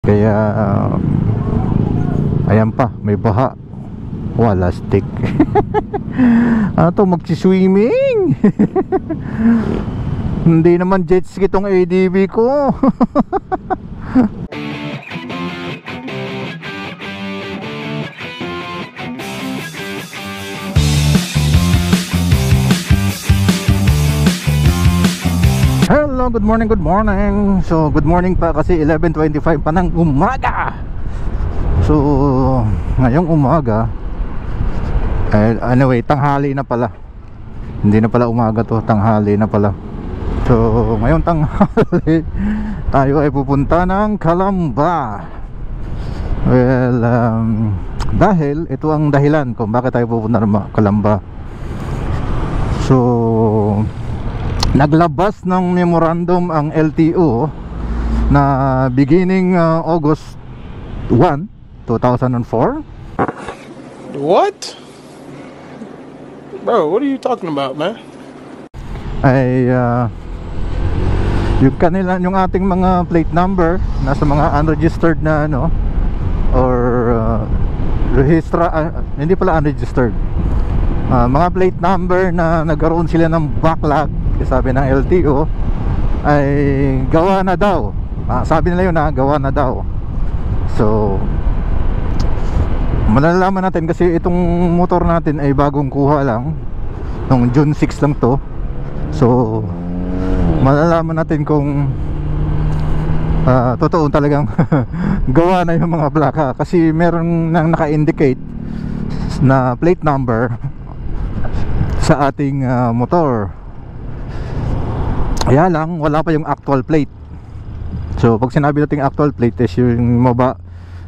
Kaya ayan pa, may baha. Wala stick. Ano to, magsiswimming. Hindi naman jet ski tong ADV ko. Hello, good morning, good morning. So, good morning pa kasi 11:25 pa ng umaga. So, ngayong umaga anyway, tanghali na pala. Hindi na pala umaga to, tanghali na pala. So, ngayong tanghali tayo ay pupunta ng Calamba. Well, dahil ito ang dahilan kung bakit tayo pupunta ng Calamba. So, naglabas ng memorandum ang LTO na beginning August 1, 2004. What? Bro, what are you talking about, man? Ay yung ating mga plate number nasa mga unregistered na ano or hindi pala unregistered, mga plate number na nagkaroon sila ng backlog, sabi ng LTO, ay gawa na daw. Sabi nila yun, gawa na daw. So malalaman natin kasi itong motor natin ay bagong kuha lang, nung June 6 lang to. So malalaman natin kung totoo talagang gawa na yung mga plaka, kasi meron nang naka-indicate na plate number sa ating motor. Kaya lang wala pa yung actual plate. So pag sinabi natin actual plate is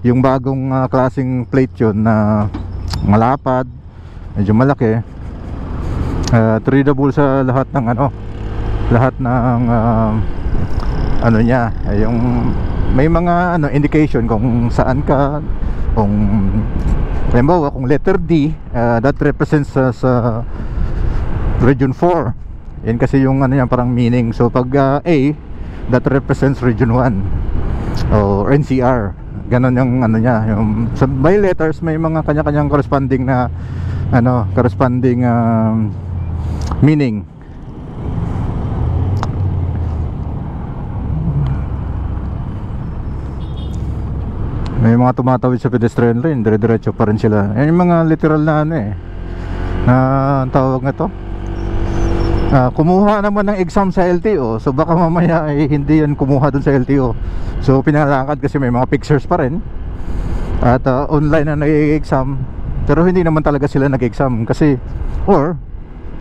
yung bagong klaseng plate yun na malapad, medyo malaki, tradable sa lahat ng ano niya, yung may mga indication kung saan ka, kung halimbawa kung letter D, that represents sa region 4. Yan kasi yung parang meaning. So pag A, that represents region 1 or NCR. Ganon yung niya, yung by letters may mga kanya-kanyang corresponding na meaning. May mga tumatawid sa pedestrian lane, dire-diretso pa rin sila. Yan yung mga literal na na tawag na to. Kumuha naman ng exam sa LTO, so baka mamaya ay hindi yan kumuha dun sa LTO. So pinalakad kasi may mga pictures pa rin. At online na nag-exam, pero hindi naman talaga sila nag-exam kasi, or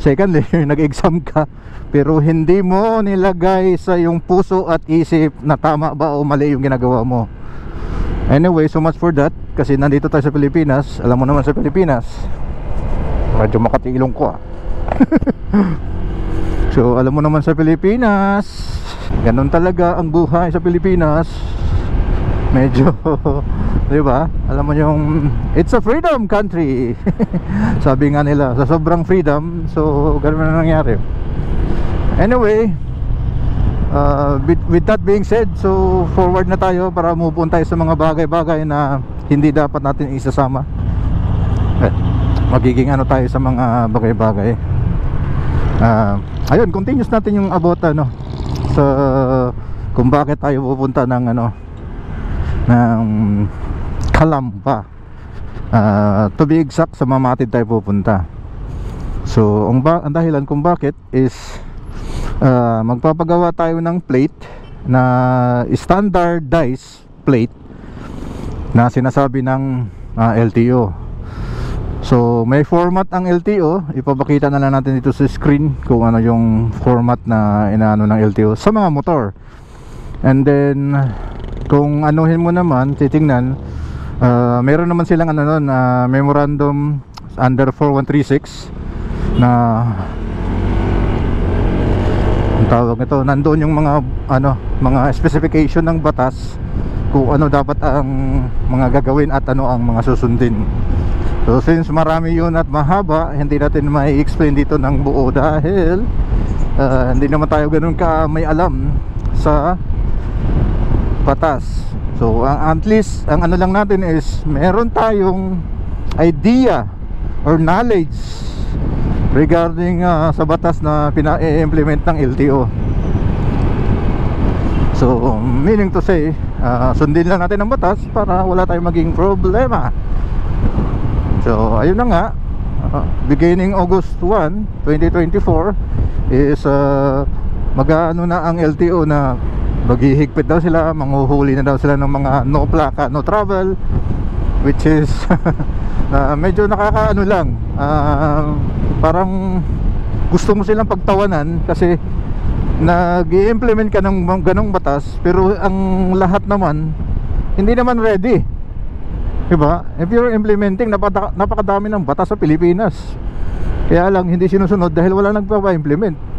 secondly, nag-exam ka pero hindi mo nilagay sa yung puso at isip na tama ba o mali yung ginagawa mo. Anyway, so much for that. Kasi nandito tayo sa Pilipinas. Alam mo naman sa Pilipinas, medyo makatilong ko So alam mo naman sa Pilipinas, ganun talaga ang buhay sa Pilipinas. Medyo di ba? Alam mo yung it's a freedom country. Sabi nga nila, sa sobrang freedom, so ganun na nangyari. Anyway, with that being said, so forward na tayo para move on tayo sa mga bagay-bagay na hindi dapat natin isasama. Magiging tayo sa mga bagay-bagay. Ayun, continuous natin yung about sa kung bakit tayo pupunta ng ng Calamba. To be exact, sa Mamatid tayo pupunta. So ang dahilan kung bakit is magpapagawa tayo ng plate na standardized plate na sinasabi ng LTO. So may format ang LTO, ipapakita na lang natin dito sa screen kung ano yung format na inaano ng LTO sa mga motor. And then kung anuhin mo naman, titingnan, meron naman silang memorandum under 4136 na ang tawag nito, nandoon yung mga specification ng batas kung ano dapat ang mga gagawin at ano ang mga susundin. So since marami yun at mahaba, hindi natin mai-explain dito ng buo dahil hindi naman tayo ganun ka may alam sa batas. So So at least ang ano lang natin is meron tayong idea or knowledge regarding sa batas na pina-implement ng LTO. So meaning to say, sundin lang natin ang batas para wala tayong maging problema. So ayun na nga, beginning August 1, 2024 is mag-ano na ang LTO na maghihigpit daw sila, manghuhuli na daw sila ng mga no plaka, no travel, which is medyo nakakaano lang, parang gusto mo silang pagtawanan kasi nag-i-implement ka ng ganong batas, pero ang lahat naman hindi naman ready, diba? If you're implementing, napakadami ng batas sa Pilipinas, kaya lang hindi sinusunod dahil wala nagpapa-implement.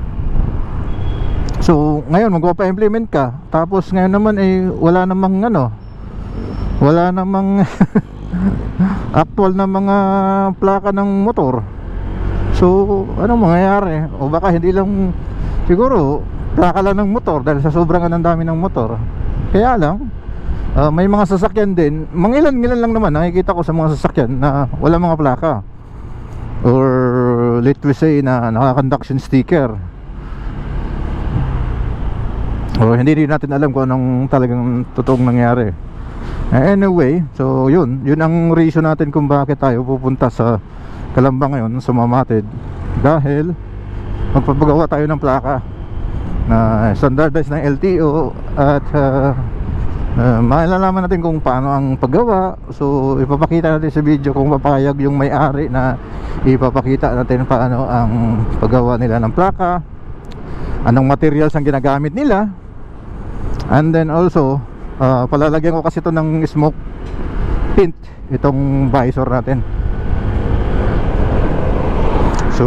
So ngayon magpapa-implement ka, tapos ngayon naman wala namang wala namang actual na mga plaka ng motor. So anong mangyayari? O baka hindi lang, siguro plaka lang ng motor dahil sa sobrang ang dami ng motor. Kaya lang may mga sasakyan din, mangilan-ngilan lang naman nakikita ko sa mga sasakyan na wala mga plaka, or let we say na naka-conduction sticker, o hindi rin natin alam kung anong talagang totoong nangyari. Anyway, so yun ang reason natin kung bakit tayo pupunta sa Calamba ngayon, sa Mamatid, dahil magpapagawa tayo ng plaka na standardized ng LTO at malalaman natin kung paano ang paggawa. So ipapakita natin sa video kung papayag yung may-ari na ipapakita natin paano ang paggawa nila ng plaka, anong materials ang ginagamit nila, and then also palalagyan ko kasi ito ng smoke tint, itong visor natin. So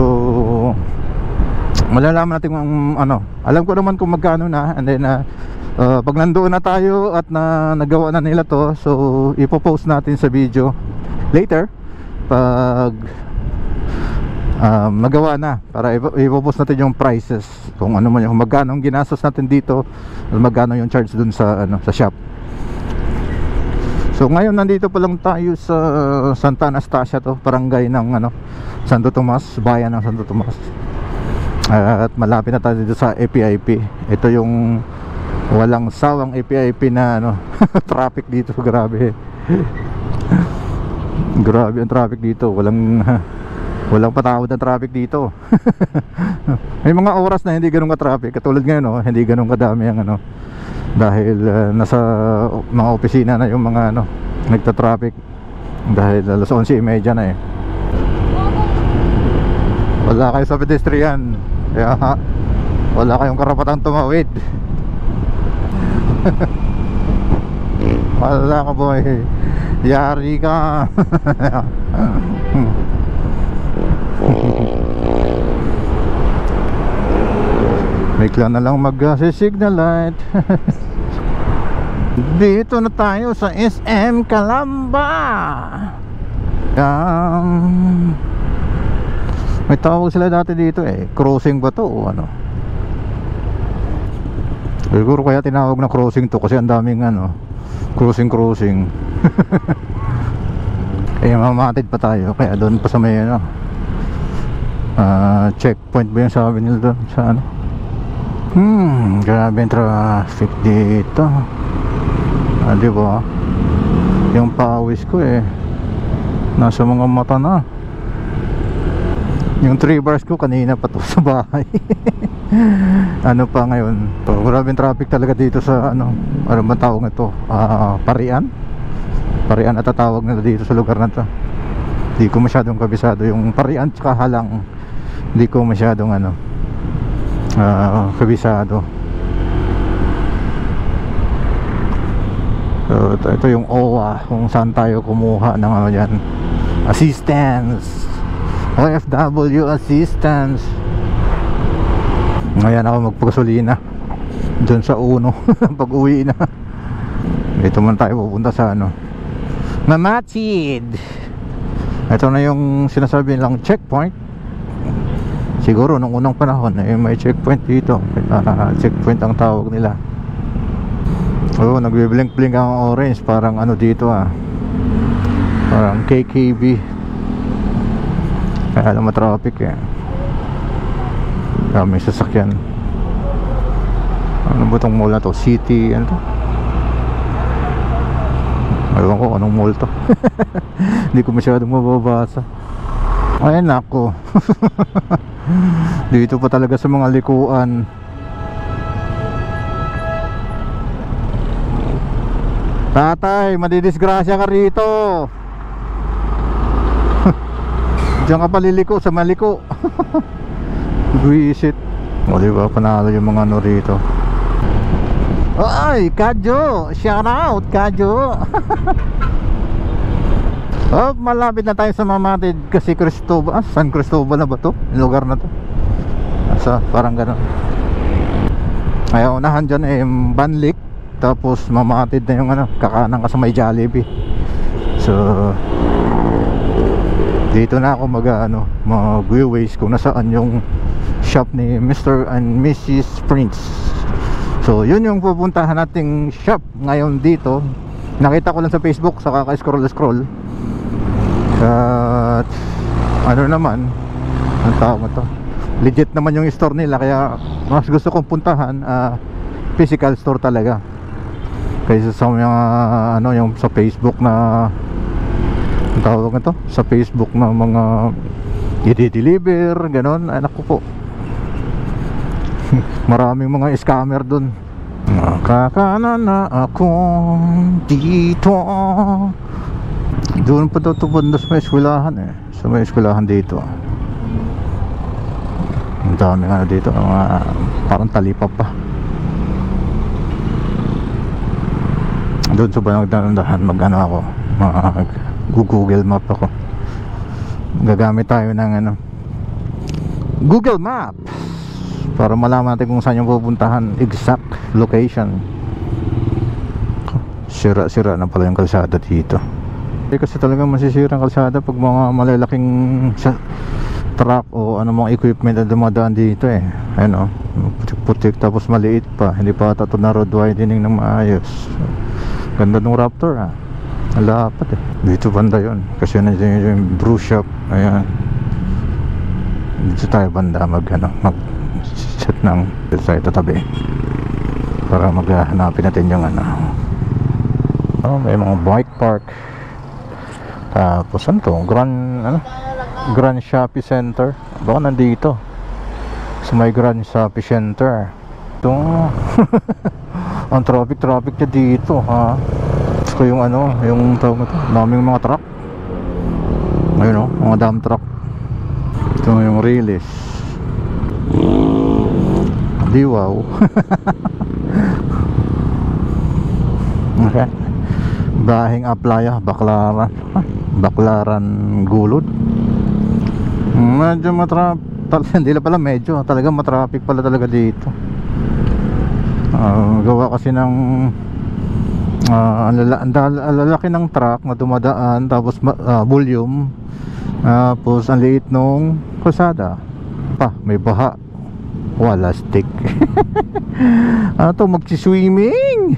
malalaman natin kung alam ko naman kung magkano na, and then pag nandoon na tayo at nagawa na nila to, so ipopost natin sa video later pag nagawa na, para ipopost natin yung prices, kung ano man yung magkano ang ginastos natin dito, magkano yung charge dun sa sa shop. So ngayon nandito pa lang tayo sa Santa Anastasia, to barangay ng Santo Tomas, bayan ng Santo Tomas, at malapit na tayo dito sa APIP. Ito yung walang sawang APIP na traffic dito. Grabe grabe ang traffic dito, walang patawad ng traffic dito. May mga oras na hindi ganun ka-traffic, katulad ngayon hindi ganun kadami ang dahil nasa mga opisina na yung mga nagta-traffic, dahil alas 11:30 na wala kayo sa pedestrian, kaya wala kayong karapatang tumawid. Wala ka boy, yari ka. Bigla na lang mag-signal light. Dito na tayo sa SM Calamba. May tawag sila dati dito crossing ba to o ano? Siguro kaya tinawag na crossing to kasi ang daming crossing. Kaya mamatid pa tayo, kaya doon pa sa may checkpoint ba yung sabi nila doon sa grabe yung traffic dito. Diba? Yung pawis ko nasa mga mata na. Yung 3 bars ko kanina pa to sa bahay. Ano pa ngayon? So, grabe yung traffic talaga dito sa ano ba tawag nito? Parian? Parian at tatawag nila dito sa lugar na to. Hindi ko masyadong kabisado yung Parian tsaka Halang. Hindi ko masyadong kabisado. So ito yung OWA kung saan tayo kumuha ng yan, assistance, OFW assistance. Ngayon ako magpagasolina dyan sa Uno. Pag uwi na dito man tayo pupunta sa Mamatid. Ito na yung sinasabi nilang checkpoint. Siguro nung unang panahon may checkpoint dito. Checkpoint ang tawag nila. Oo, nagbiblink-blink ang orange. Parang ano dito parang KKB. Kaya alam traffic may sasakyan. Ano ba itong mall na to? City, ano to? Ewan ko anong mall to. Hindi ko masyadong mababasa. Ay nako. Dito pa talaga sa mga likuan. Tatay, madidisgrasya ka rito. Diyan ka paliliko sa maliko. Visit. O diba, panalo yung mga ano rito. Ay, Kadyo! Shout out, Kadyo! Oh, malapit na tayo sa Mamatid. Kasi Cristobal, San Cristobal na ba to? Yung lugar na to. Parang gano'n. Ay, unahan dyan Banlik. Tapos Mamatid na yung kakanan ka sa may Jollibee. So dito na ako mag-ways kung nasaan yung shop ni Mr. and Mrs. Prince. So yun yung pupuntahan nating shop ngayon dito. Nakita ko lang sa Facebook sa kaka-scroll. At ano naman ang tawag mo to, legit naman yung store nila. Kaya mas gusto kong puntahan physical store talaga kaysa sa mga yung sa Facebook na ang tawag nito, sa Facebook na mga i-deliver ganon. Anak ko po. Maraming mga scammer dun. Nakakana na ako dito. Doon pa daw ito banda sa may eskwelahan sa may eskwelahan dito. Ang daming dito parang talipap pa. Doon sa Banagdandahan ako Google Map ako. Gagamit tayo ng Google Map para malaman natin kung saan yung pupuntahan, exact location. Sira-sira na pala yung kalsada dito. Kasi talaga masisira ang kalsada pag mga malalaking truck o mga equipment na dumadaan dito ayun putik-putik, tapos maliit pa, hindi pa ito na road widening ng maayos. Ganda ng Raptor Alapat dito banda yun kasi nandiyan yung brew shop. Ayan, dito tayo banda mag set ng tayo tatabi para maghanapin natin yung may mga bike park. Tapos ano to, Grand Shopping Center. Baka nandito sa may Grand Shopping Center ito. Ang traffic niya dito gusto ko yung yung tawag ito, daming mga truck. Ayun mga dump truck. Ito yung release. Di wow. Okay. Bahing Aplaya, Baklaran Gulod. Medyo hindi lang pala medyo, talaga matraffic pala talaga dito. Gawa kasi ng ang lalaki ng truck na dumadaan, tapos volume, tapos ang liit nung kalsada pa, may baha, wala stick. Ano to, magsiswimming.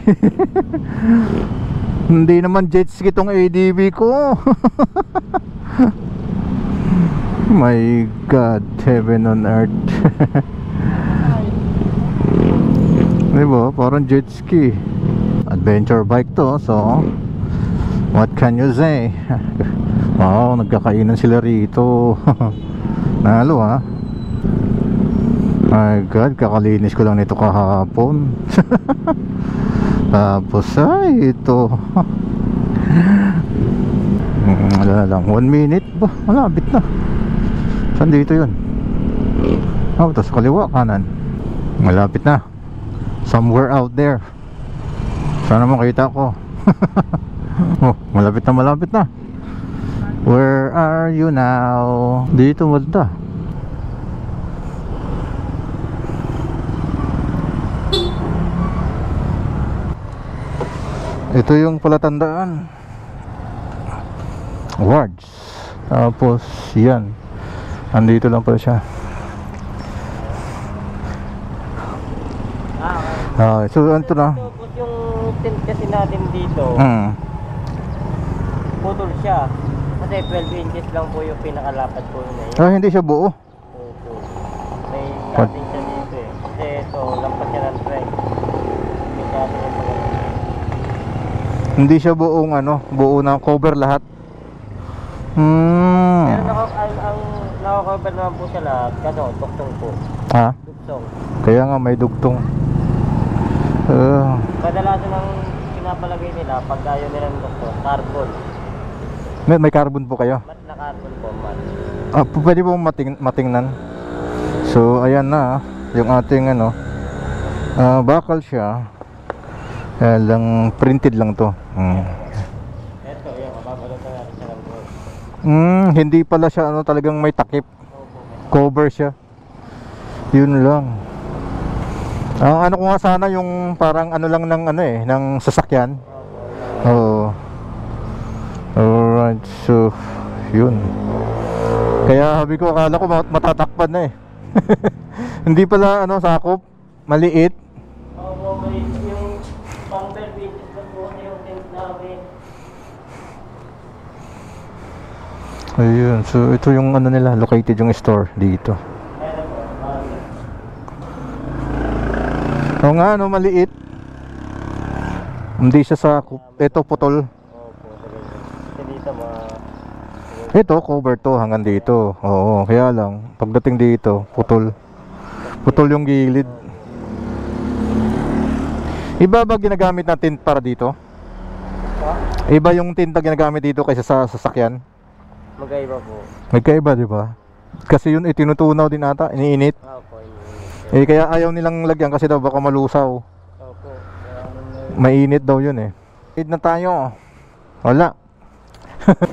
Hindi naman jet ski tong ADV ko. My God, heaven on earth. Diba? Parang jet ski. Adventure bike to. So what can you say? Wow, nagkakainan sila rito. Nalo My God, kakalinis ko lang nito kahapon. Tapos ito wala lang, 1 minute ba? Malapit na. Saan dito yun? Tapos kaliwa, kanan. Malapit na. Somewhere out there. Sana makita ko. Malapit na. Where are you now? Dito banda. Ito yung palatandaan, Wards. Tapos yan, andito lang pala siya. So ito na. Yung natin dito, Hmm. putol siya. Kasi 12 inches lang po yung pinakalapad po na yun. Ah, hindi siya buo. Opo. May cutting siya dito eh. Kasi ito, lampas siya ng trend. May cutting yung mga. Hindi siya buong ano, buo na cover lahat. Pero ang nakakover naman po siya lahat. Kaso, duktong po. Ha? Duktong. Kaya nga may dugtong. Kadalasan ang pinapalagay nila pag ayaw nila ng duktong, carbon. May carbon po kayo. Mat na carbon po, mat. Ah, pwede po matingnan. So ayan na yung ating ano, bakal siya. Lang printed lang to. Ito, yan, mababalutan natin siya ng gold. Hindi pala siya ano, talagang may takip. Cover siya. Yun lang. Ang ano ko nga sana yung parang ano lang ng ano ng sasakyan. Oo. Alright, so yun. Kaya sabi ko, akala ko matatakpan na eh. Hindi pala ano, sakop. Maliit. Opo, may yung pang 12 inches na po yung tent namin. Ayun, so ito yung ano nila, located yung store dito. Meron po, Oo nga, ano, maliit. Hindi siya sakop. Ito putol. opo, kasi dito Ito, cover to hanggang dito. Oo, kaya lang, pagdating dito, putol. Putol yung gilid. Iba ba ginagamit na tint para dito? Iba yung tint na ginagamit dito kaysa sa sasakyan? magkaiba po. Magkaiba, di ba? Kasi yun, tinutunaw din ata, iniinit. Opo, ini. Kaya ayaw nilang lagyan kasi daw baka malusaw. Opo, kaya Mainit daw yun eh. Wait na tayo. Wala.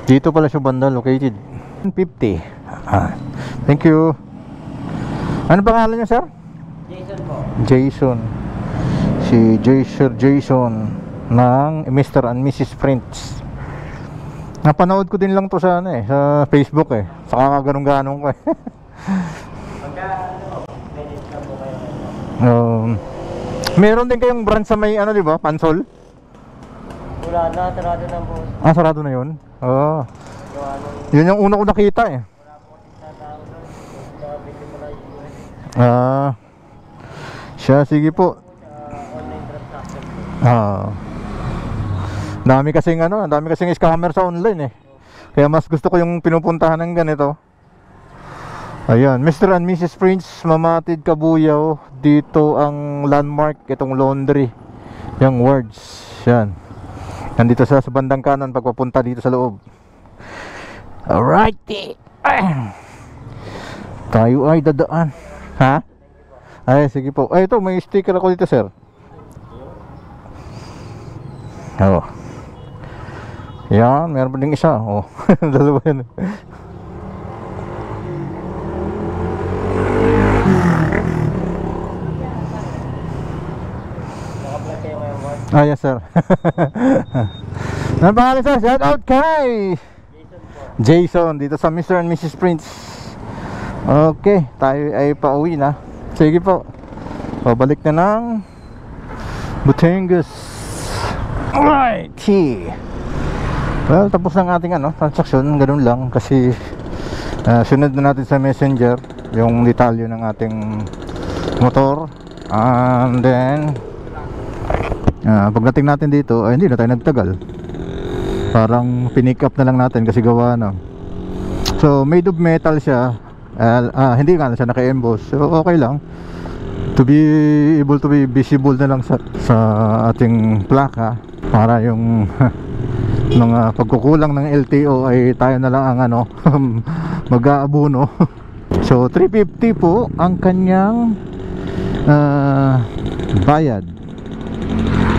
Dito pala siya banda located. 50. Thank you. Ano pangalan niya, sir? Jason po. Jason. Si Jason ng Mr. and Mrs. Prince. Napanood ko din lang to sa ano sa Facebook eh. Saka ganun-ganun ko eh. Pagka minutes na po kayo. Meron din kayong brand sa may ano, di ba? Pansol? Wala na, sarado na po. Ah, sarado na yun? Oo. Gawa nung Yun yung una ko nakita eh. wala po sa tao doon. Nakabili mo na yung Siya, sige po. online transaction po. Dami kasing scammer sa online eh. Kaya mas gusto ko yung pinupuntahan ng ganito. Ayan, Mr. and Mrs. Prince, Mamatid, Kabuyaw. Dito ang landmark, itong laundry. Yung words, yan. Nandito sa bandang kanan pagpapunta dito sa loob. Alrighty. Tayo ay dadaan. Ha? Ay, sige po. Ay, ito, may sticker ako dito, sir. Oh. Yan, meron pa ding isa. Oh, dalawa yan. Naka-apply kayo ngayon, Mark? Yes, sir. Ano pangalan, sir? Shout out kay Jason po. Jason dito sa Mr. and Mrs. Prince. Okay, tayo ay pauwi na. Sige po. Pabalik na ng Batangas. Alright. Well, tapos ng ating transaction. Ganun lang kasi sunod na natin sa Messenger yung detalye ng ating motor. And then pagdating natin dito ay hindi na tayo nagtagal. Parang pinick up na lang natin kasi gawa na. So made of metal siya. Hindi nga na siya naka-emboss. So okay lang. To be able to be visible na lang sa ating plaka para yung mga pagkukulang ng LTO ay tayo na lang ang mag-aabuno. So 350 po ang kanyang bayad,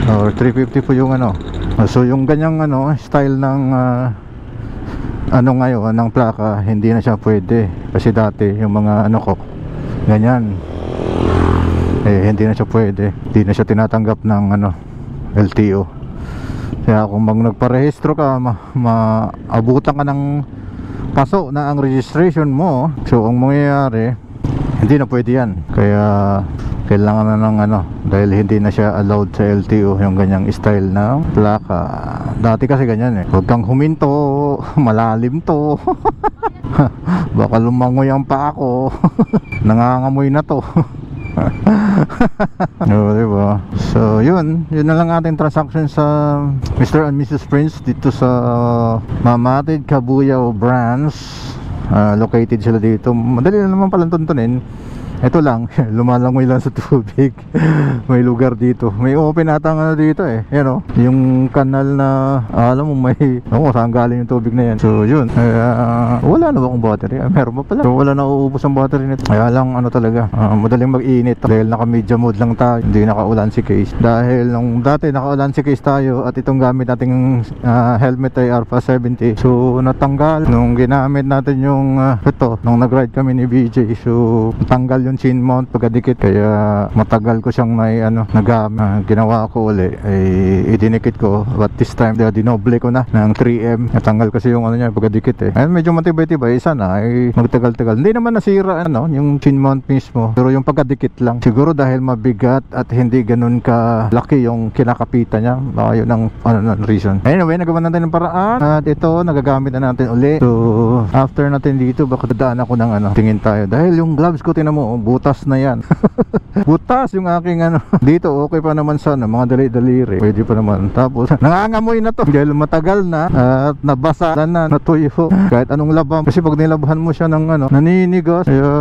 or 350 po yung so yung ganyang style ng ngayon ng plaka hindi na siya pwede kasi dati yung mga ko ganyan hindi na siya pwede, hindi na siya tinatanggap ng LTO. Kaya kung nagparehistro ka maabutan ka ng paso na ang registration mo, so ang mangyayari Hindi na pwede yan. Kaya kailangan na ng ano, dahil hindi na siya allowed sa LTO yung ganyang style ng plaka. Dati kasi ganyan eh, huwag kang huminto, malalim to. Baka lumangoy ang paa ko. Nangangamoy na to. No, diba? So yun na lang ating transaction sa Mr. and Mrs. Prince dito sa Mamatid Cabuyao branch. Located sila dito. Madali na naman palang tuntunin. Ito lang, lumalangoy lang sa tubig. May lugar dito. May open ata nga dito eh. Yan o, yung kanal na alam mo may saan galing yung tubig na yan. So yun, wala na ba akong battery? Meron pa pala. So wala na uubos ang battery nito. Kaya lang ano talaga, madaling mag-init. Dahil naka media mode lang tayo, hindi nakaulan si case. Dahil nung dati nakaulan si case tayo at itong gamit nating helmet ay Alpha 70. So natanggal nung ginamit natin yung ito, nung nag-ride kami ni BJ. So natanggal yung chin mount pagkadikit, kaya matagal ko siyang nagamit. Ginawa ko uli ay idinikit ko, but this time dinoble ko na ng 3M. Natanggal kasi yung ano niya pagkadikit eh. Ayun, medyo matibay-tibay, sana ay magtagal-tagal. Hindi naman nasira yung chin mount mismo, pero yung pagkadikit lang. Siguro dahil mabigat at hindi ganun ka laki yung kinakapitan niya, baka yun ang reason. Anyway, nagawa natin ng paraan at ito nagagamit na natin uli. So after natin dito, baka dadaan ako ng tingin tayo, dahil yung gloves ko tinan mo butas na yan. Butas yung aking dito okay pa naman sa mga dali-daliri, pwede pa naman. Tapos nangangamoy na to dahil matagal na at nabasa na, natuyo kahit anong labang, kasi pag nilabahan mo siya ng naninigas, kaya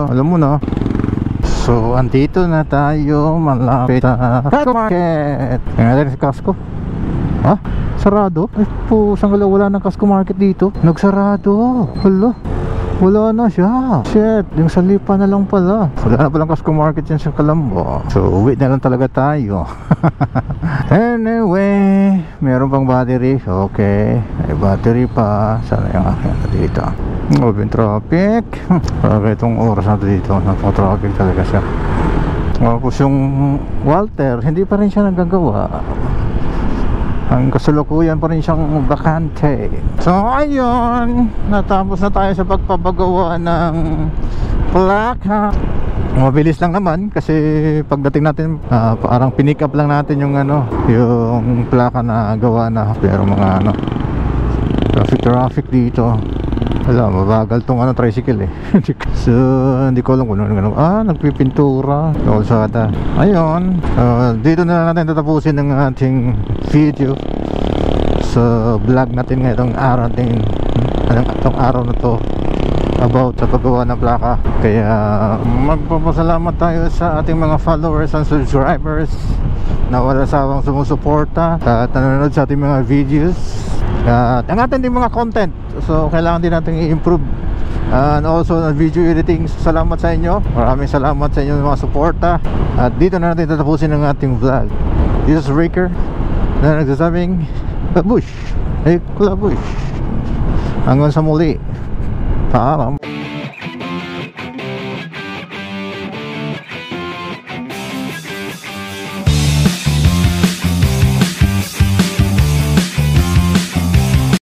alam mo na. So andito na tayo malapit sa Casco Market. Tingnan natin si Casco. Ha? Sarado? Ay po, saan wala ng Casco Market dito? Nagsarado. Hala, wala na siya. Shit, yung salipa na lang pala. Wala na palang Casco Market yan sa Calamba. So uwi na lang talaga tayo. Anyway, meron pang battery. Okay, may battery pa. Sana yung aking dito. Open traffic. Para itong oras natin dito, napaka-traffic talaga siya. Tapos yung Walter, hindi pa rin siya nagagawa. Ang kasalukuyan pa rin siyang bakante. So ayun, natapos na tayo sa pagpapagawa ng plaka. Mabilis lang naman kasi pagdating natin parang pinick up lang natin yung yung plaka na gawa na. Pero mga traffic dito, wala, mabagal tong tricycle eh. So hindi ko alam kung nagpipintura kalsada. Ayun, dito na natin tatapusin ng ating video sa vlog natin ngayong araw din. Itong araw na to about sa paggawa ng plaka. Kaya magpapasalamat tayo sa ating mga followers and subscribers na wala sawang sumusuporta at nanonood sa ating mga videos at ang ating mga content. So kailangan din natin i-improve, and also video editing. Salamat sa inyo, maraming salamat sa inyo mga suporta. At dito na natin tatapusin ang ating vlog. This is Ricker na nagsasabing Babush, Kulabush. Hanggang sa muli, paalam.